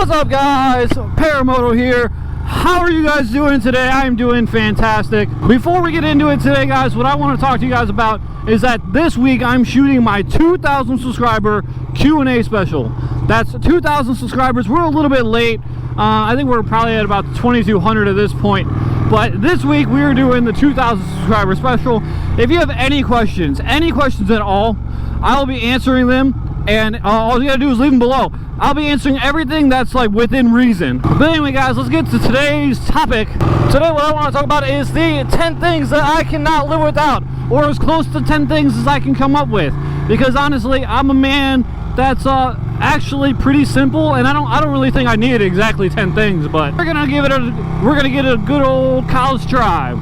What's up, guys? Paramoto here. How are you guys doing today? I'm doing fantastic. Before we get into it today, guys, what I want to talk to you guys about is that this week I'm shooting my 2,000 subscriber Q&A special. That's 2,000 subscribers. We're a little bit late. I think we're probably at about 2,200 at this point. But this week we are doing the 2,000 subscriber special. If you have any questions at all, I'll be answering them. And all you gotta do is leave them below. I'll be answering everything that's like within reason. But anyway, guys, let's get to today's topic. Today what I want to talk about is the 10 things that I cannot live without, or as close to 10 things as I can come up with. Because honestly, I'm a man that's actually pretty simple, and I don't really think I need exactly 10 things, but we're gonna give a good old college try.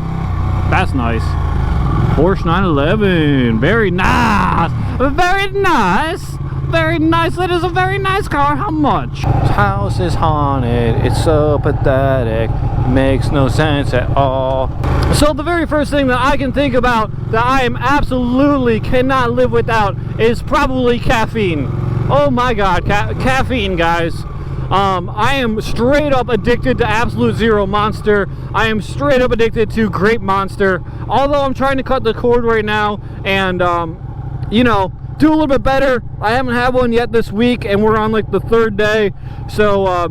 That's nice. Porsche 911, very nice, very nice. Very nice. It is a very nice car. How much? This house is haunted. It's so pathetic. Makes no sense at all. So the very first thing that I can think about that I am absolutely cannot live without is probably caffeine. Oh my god, caffeine, guys. I am straight up addicted to Absolute Zero Monster. I am straight up addicted to Grape Monster. Although I'm trying to cut the cord right now and you know, do a little bit better. I haven't had one yet this week, and we're on like the third day. So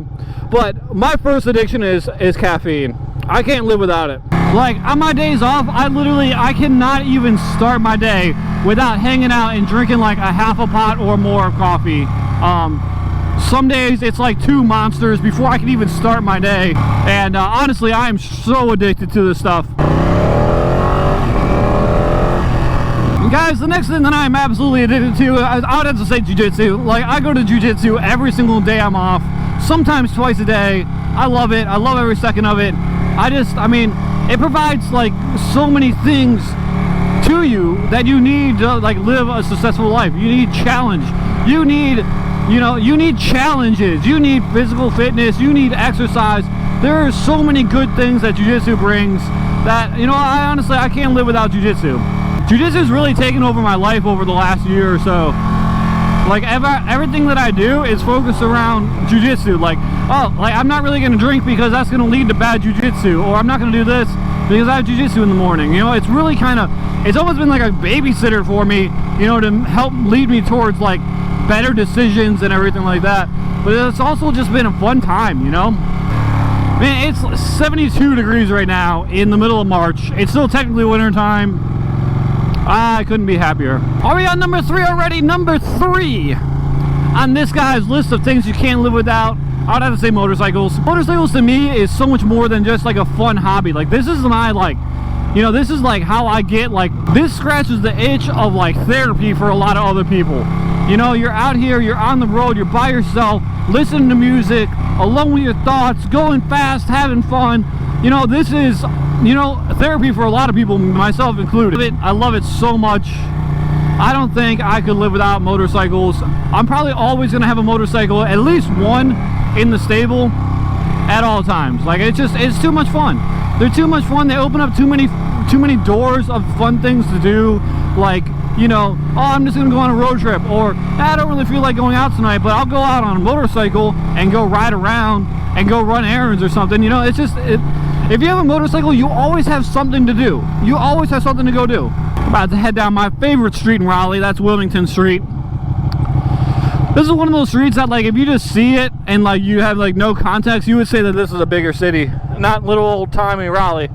but my first addiction is caffeine. I can't live without it. Like on my days off, I cannot even start my day without hanging out and drinking like a half a pot or more of coffee. Some days it's like 2 monsters before I can even start my day. And honestly, I am so addicted to this stuff. Guys, the next thing that I'm absolutely addicted to, I would have to say jiu-jitsu. Like, I go to jiu-jitsu every single day I'm off, sometimes twice a day. I love it. I love every second of it. I mean, it provides like so many things to you that you need to like live a successful life. You need challenge. You need challenges. You need physical fitness. You need exercise. There are so many good things that jiu-jitsu brings that, you know, I can't live without jiu-jitsu. Jiu-jitsu's really taken over my life over the last year or so. Like everything that I do is focused around jiu-jitsu. Like, oh, like I'm not really gonna drink because that's gonna lead to bad jiu-jitsu, or I'm not gonna do this because I have jiu-jitsu in the morning. You know, it's really it's almost been like a babysitter for me, you know, to help lead me towards like better decisions and everything like that. But it's also just been a fun time, you know. Man, it's 72 degrees right now in the middle of March. It's still technically winter time. I couldn't be happier. Are we on number 3 already? Number 3 on this guy's list of things you can't live without, I would have to say motorcycles. Motorcycles to me is so much more than just like a fun hobby. Like, this is my, like, you know, this is like how I get, like, this scratches the itch of like therapy for a lot of other people. You know, you're out here, you're on the road, you're by yourself, listening to music, alone with your thoughts, going fast, having fun. You know, this is, you know, therapy for a lot of people, myself included. I love it so much. I don't think I could live without motorcycles. I'm probably always gonna have a motorcycle, at least one in the stable at all times. Like, it's too much fun. They're too much fun. They open up too many doors of fun things to do. Like, you know, oh, I'm just gonna go on a road trip, or I don't really feel like going out tonight, but I'll go out on a motorcycle and go ride around and go run errands or something. You know, it's just if you have a motorcycle, you always have something to do. You always have something to go do. I'm about to head down my favorite street in Raleigh. That's Wilmington Street. This is one of those streets that, like, if you just see it and like you have like no context, you would say that this is a bigger city, not little old-timey Raleigh.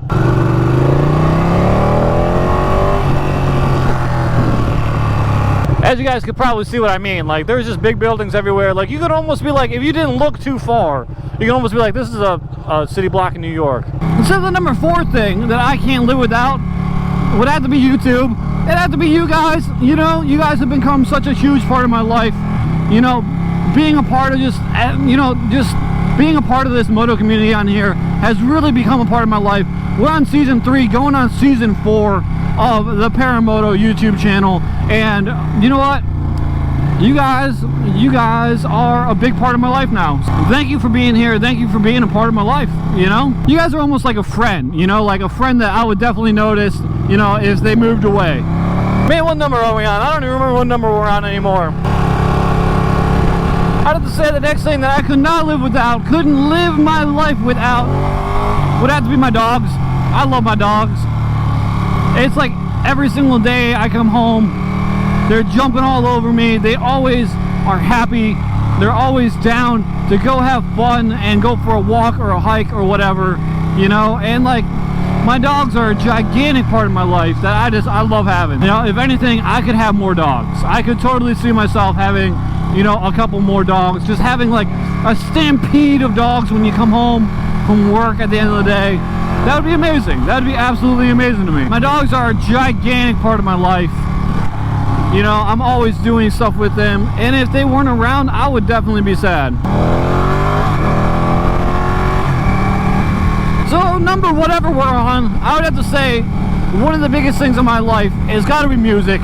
As you guys could probably see what I mean, like, there's just big buildings everywhere. Like, you could almost be like, if you didn't look too far, you can almost be like, this is a city block in New York. So the number 4 thing that I can't live without would have to be YouTube. It'd have to be you guys. You know, you guys have become such a huge part of my life. You know, being a part of just being a part of this moto community on here has really become a part of my life. We're on season 3, going on season 4 of the Paramoto YouTube channel, and you know what? You guys are a big part of my life now. Thank you for being here. Thank you for being a part of my life. You know, you guys are almost like a friend. You know, like a friend that I would definitely notice, you know, if they moved away. Man, what number are we on? I don't even remember what number we're on anymore. I'd have to say the next thing that I could not live without, couldn't live my life without, would have to be my dogs. I love my dogs. It's like every single day I come home, they're jumping all over me. They always are happy. They're always down to go have fun and go for a walk or a hike or whatever, you know. And like, my dogs are a gigantic part of my life that I love having. You know, if anything, I could have more dogs. I could totally see myself having, you know, a couple more dogs. Just having like a stampede of dogs when you come home from work at the end of the day. That would be amazing. That would be absolutely amazing to me. My dogs are a gigantic part of my life. You know, I'm always doing stuff with them. And if they weren't around, I would definitely be sad. So number whatever we're on, I would have to say one of the biggest things in my life has got to be music.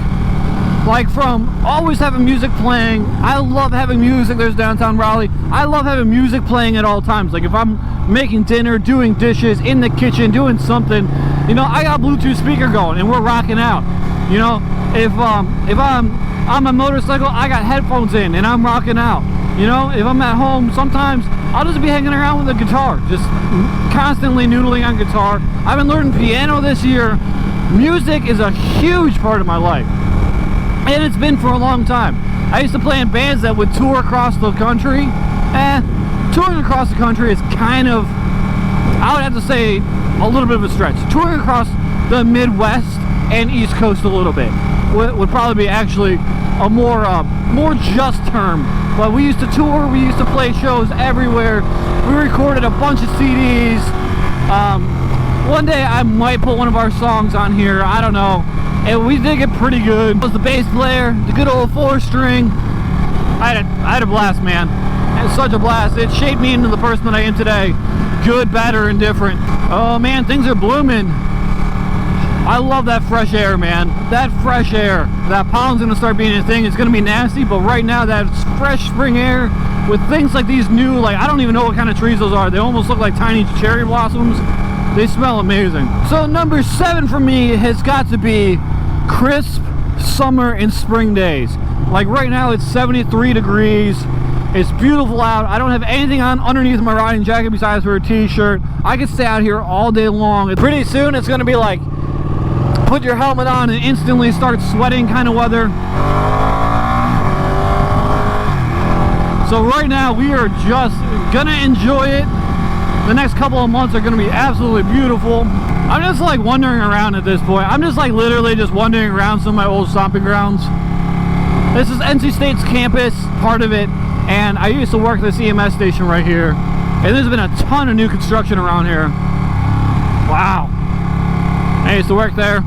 Like, from always having music playing. I love having music. There's downtown Raleigh. I love having music playing at all times. Like, if I'm making dinner, doing dishes, in the kitchen, doing something, you know, I got a Bluetooth speaker going and we're rocking out. You know, if I'm on my motorcycle, I got headphones in and I'm rocking out. You know, if I'm at home, sometimes I'll just be hanging around with a guitar, just constantly noodling on guitar. I've been learning piano this year. Music is a huge part of my life, and it's been for a long time. I used to play in bands that would tour across the country. Touring across the country is kind of, I would have to say, a little bit of a stretch. Touring across the Midwest and East Coast a little bit would probably be actually a more just term. But we used to tour, we used to play shows everywhere. We recorded a bunch of CDs. One day I might put one of our songs on here, I don't know. And we did get pretty good. I was the bass player, the good old 4-string. I had a blast, man. It was such a blast. It shaped me into the person that I am today. Good, bad, or indifferent. Oh man, things are blooming. I love that fresh air, man. That fresh air. That pollen's gonna start being a thing. It's gonna be nasty, but right now that fresh spring air with things like these new, like, I don't even know what kind of trees those are. They almost look like tiny cherry blossoms. They smell amazing. So number 7 for me has got to be crisp summer and spring days. Like right now it's 73 degrees. It's beautiful out. I don't have anything on underneath my riding jacket besides for a t-shirt. I can stay out here all day long. Pretty soon it's gonna be like put your helmet on and instantly start sweating kind of weather. So right now we are just gonna enjoy it. The next couple of months are gonna be absolutely beautiful. I'm just like wandering around at this point. I'm just like literally just wandering around some of my old stomping grounds. This is NC State's campus, part of it, and I used to work at this EMS station right here. And there's been a ton of new construction around here. Wow. I used to work there.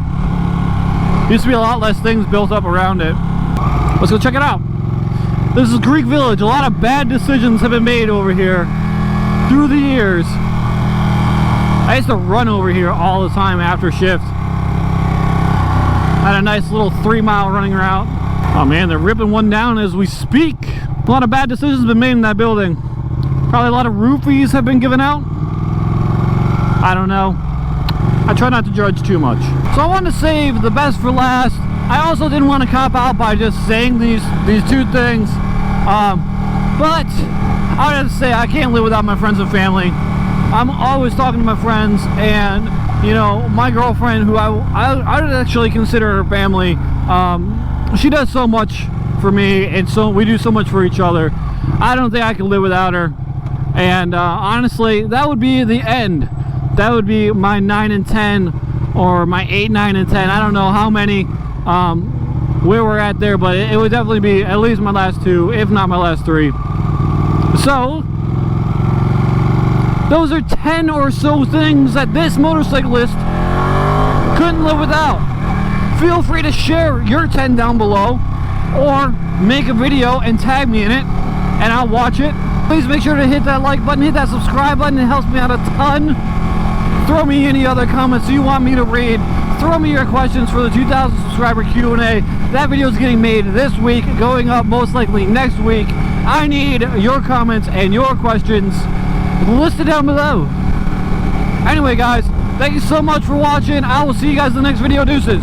Used to be a lot less things built up around it. Let's go check it out. This is Greek Village. A lot of bad decisions have been made over here through the years. I used to run over here all the time after shift. Had a nice little 3-mile running route. Oh man, they're ripping one down as we speak. A lot of bad decisions have been made in that building. Probably a lot of roofies have been given out. I don't know. I try not to judge too much. So I wanted to save the best for last. I also didn't want to cop out by just saying these two things. But I would have to say I can't live without my friends and family. I'm always talking to my friends, and you know, my girlfriend, who I would actually consider her family, she does so much for me, and so we do so much for each other. I don't think I can live without her. And honestly, that would be the end. That would be my 9 and 10, or my 8, 9, and 10. I don't know how many, where we're at there, but it would definitely be at least my last 2, if not my last 3. So those are 10 or so things that this motorcyclist couldn't live without. Feel free to share your 10 down below, or make a video and tag me in it, and I'll watch it. Please make sure to hit that like button, hit that subscribe button. It helps me out a ton. Throw me any other comments you want me to read. Throw me your questions for the 2,000 subscriber Q&A. That video is getting made this week, going up most likely next week. I need your comments and your questions listed down below. Anyway guys, thank you so much for watching. I will see you guys in the next video. Deuces.